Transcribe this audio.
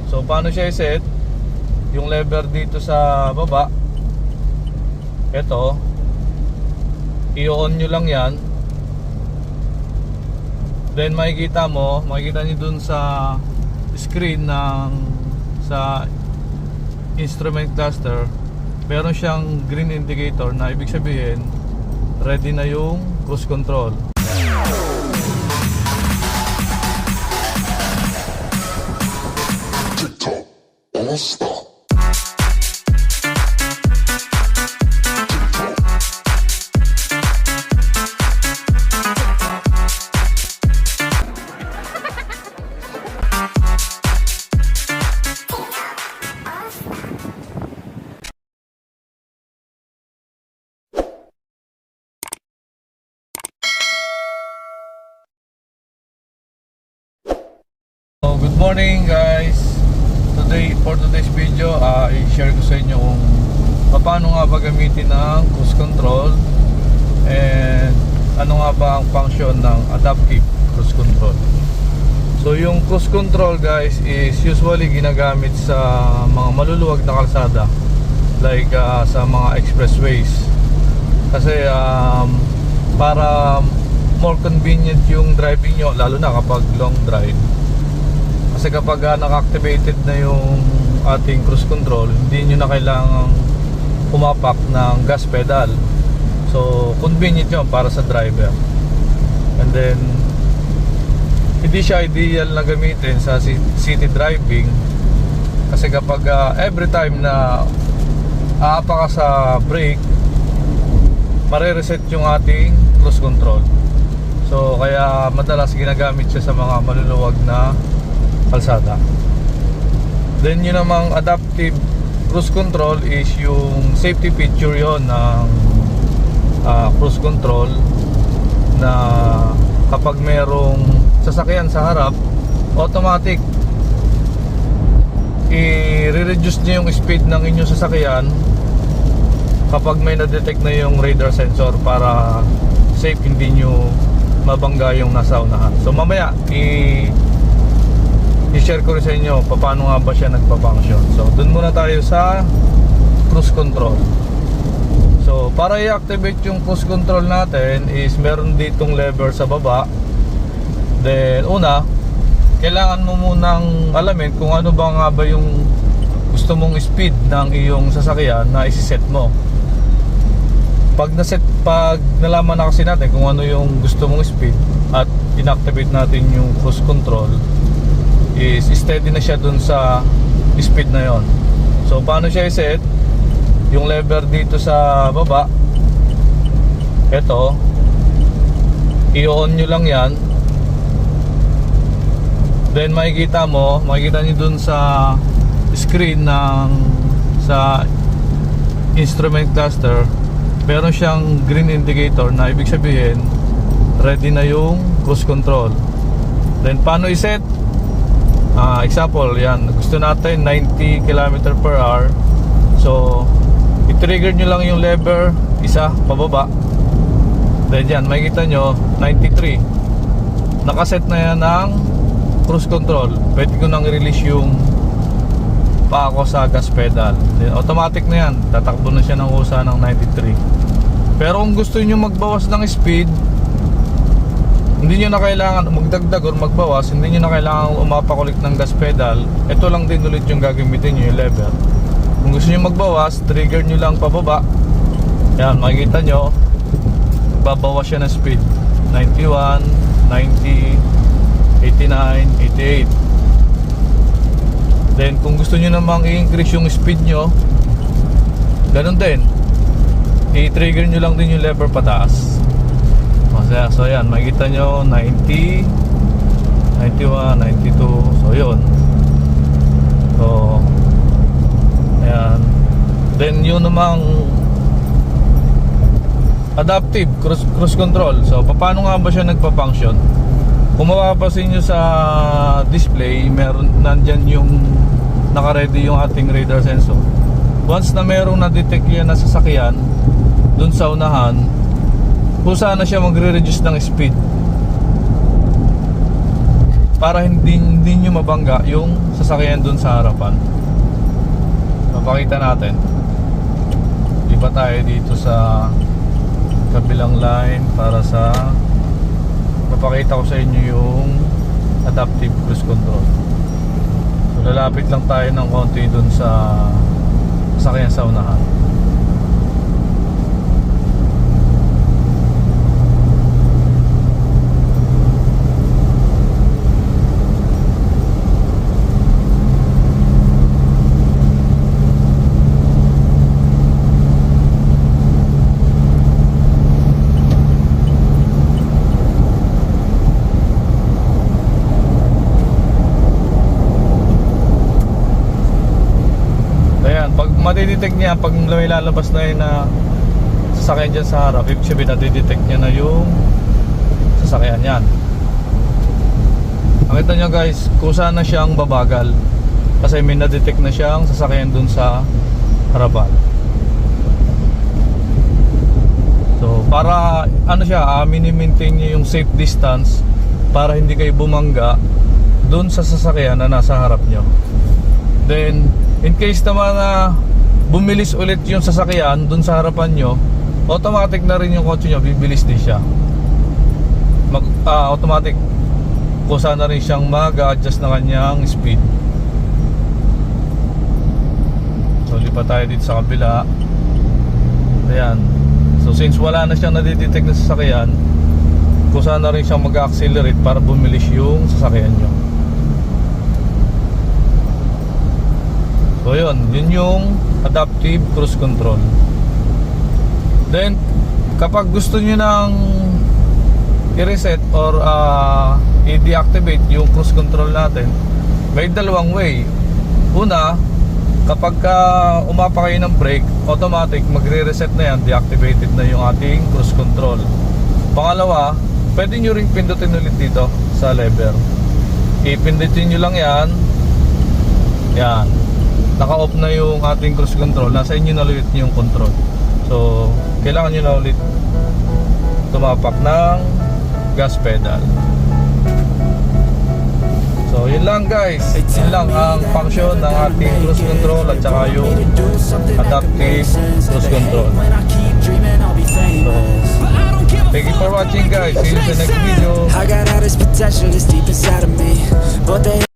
So paano siya i-set? Yung lever dito sa baba, ito, i-on nyo lang yan. Then makikita nyo dun sa screen ng sa instrument cluster, meron siyang green indicator na ibig sabihin ready na yung cruise control. TikTok, all stop. So, good morning guys. For today's video, i-share ko sa inyo kung paano nga ba gamitin ang cruise control and ano nga ba ang function ng adaptive cruise control. So yung cruise control guys is usually ginagamit sa mga maluluwag na kalsada, like sa mga expressways, kasi para more convenient yung driving nyo, lalo na kapag long drive. Kasi kapag naka-activated na yung ating cruise control, hindi nyo na kailangang pumapak ng gas pedal. So convenient yun para sa driver. And then hindi siya ideal na gamitin sa city driving, kasi kapag every time na aapa ka sa brake, mare-reset yung ating cruise control. So kaya madalas ginagamit siya sa mga maluluwag na kalsada. Then yun namang adaptive cruise control is yung safety feature yon ng cruise control, na kapag merong sasakyan sa harap, automatic i-reduce niya yung speed ng inyong sasakyan kapag may na-detect na yung radar sensor, para safe hindi nyo mabangga yung nasa unahan. So mamaya i-share ko rin sa inyo paano nga ba siya nagpa-function. So dun muna tayo sa cruise control. So para i-activate yung cruise control natin is meron ditong lever sa baba. Then una, kailangan mo munang alamin kung ano ba nga ba yung gusto mong speed ng iyong sasakyan na isi-set mo. Pag nalaman na kasi natin kung ano yung gusto mong speed at inactivate natin yung cruise control, is steady na siya dun sa speed na yon. So paano siya i-set? Yung lever dito sa baba, ito, i-on nyo lang yan. Then makikita nyo dun sa screen ng sa instrument cluster, meron siyang green indicator na ibig sabihin ready na yung cruise control. Then paano i-set? Example, yan, gusto natin 90 km/h. So i-trigger nyo lang yung lever isa pababa. Then yan, makikita nyo 93. Nakaset na yan ng cruise control. Pwede ko nang i-release yung pa ako sa gas pedal. Then automatic na yan, tatakbo na siya ng usa ng 93. Pero kung gusto nyo magbawas ng speed, hindi nyo na kailangan magdagdag or magbawas, hindi nyo na kailangan umapakulik ng gas pedal. Ito lang din ulit yung gagamitin nyo, yung lever. Kung gusto nyo magbawas, trigger nyo lang pababa. Yan, makikita nyo, babawas siya ng speed. 91, 90, 89, 88. Then kung gusto nyo namang i-increase yung speed nyo, ganun din, i-trigger nyo lang din yung lever pataas. So yan, makikita nyo 90, 91, 92. So yun. So ayan. Then yun namang adaptive cruise control. So paano nga ba siya nagpa-function? Kung mapapansin nyo sa display, meron nandyan yung naka-ready yung ating radar sensor. Once na merong na-detect yan na sasakyan dun sa unahan, kung saan na siya magre-reduce ng speed. para hindi nyo mabangga yung sasakyan dun sa harapan. Papakita natin. Iba tayo dito sa kabilang line para sa mapakita ko sa inyo yung adaptive cruise control. So lalapit lang tayo ng konti dun sa sasakyan sa unahan. Pag matidetect niya, pag may lalabas na yun na sasakyan dyan sa harap, ibig sabihin natidetect niya na yung sasakyan yan. Nakita nyo guys, kusa na siyang babagal kasi may nadetect na siyang sasakyan dun sa harapan. So para ano siya, mini-maintain niya yung safe distance para hindi kayo bumangga dun sa sasakyan na nasa harap nyo. Then in case naman na bumilis ulit yung sasakyan dun sa harapan nyo, automatic na rin yung kotse nyo, bibilis din siya. Automatic kusa na rin siyang mag-adjust na kanyang speed. So lipat tayo dito sa kabila. Ayan. So since wala na siyang nadidetect na sasakyan, kusa na rin siyang mag-accelerate para bumilis yung sasakyan nyo. So yun yung adaptive cruise control. Then kapag gusto nyo nang i-reset or i-deactivate yung cruise control natin, may dalawang way. Una, kapag umapa kayo ng brake, automatic magre-reset na yan, deactivated na yung ating cruise control. Pangalawa, pwede nyo ring pindutin ulit dito sa lever. Ipindutin nyo lang yan. Yan, naka-off na yung ating cruise control. Nasa inyo na ulit yung control. So kailangan nyo na ulit tumapak ng gas pedal. So yun lang guys, yun lang ang function ng ating cruise control at saka yung adaptive cruise control. So thank you for watching guys. See you in the next video. I got all this potential that's deep inside of me, but they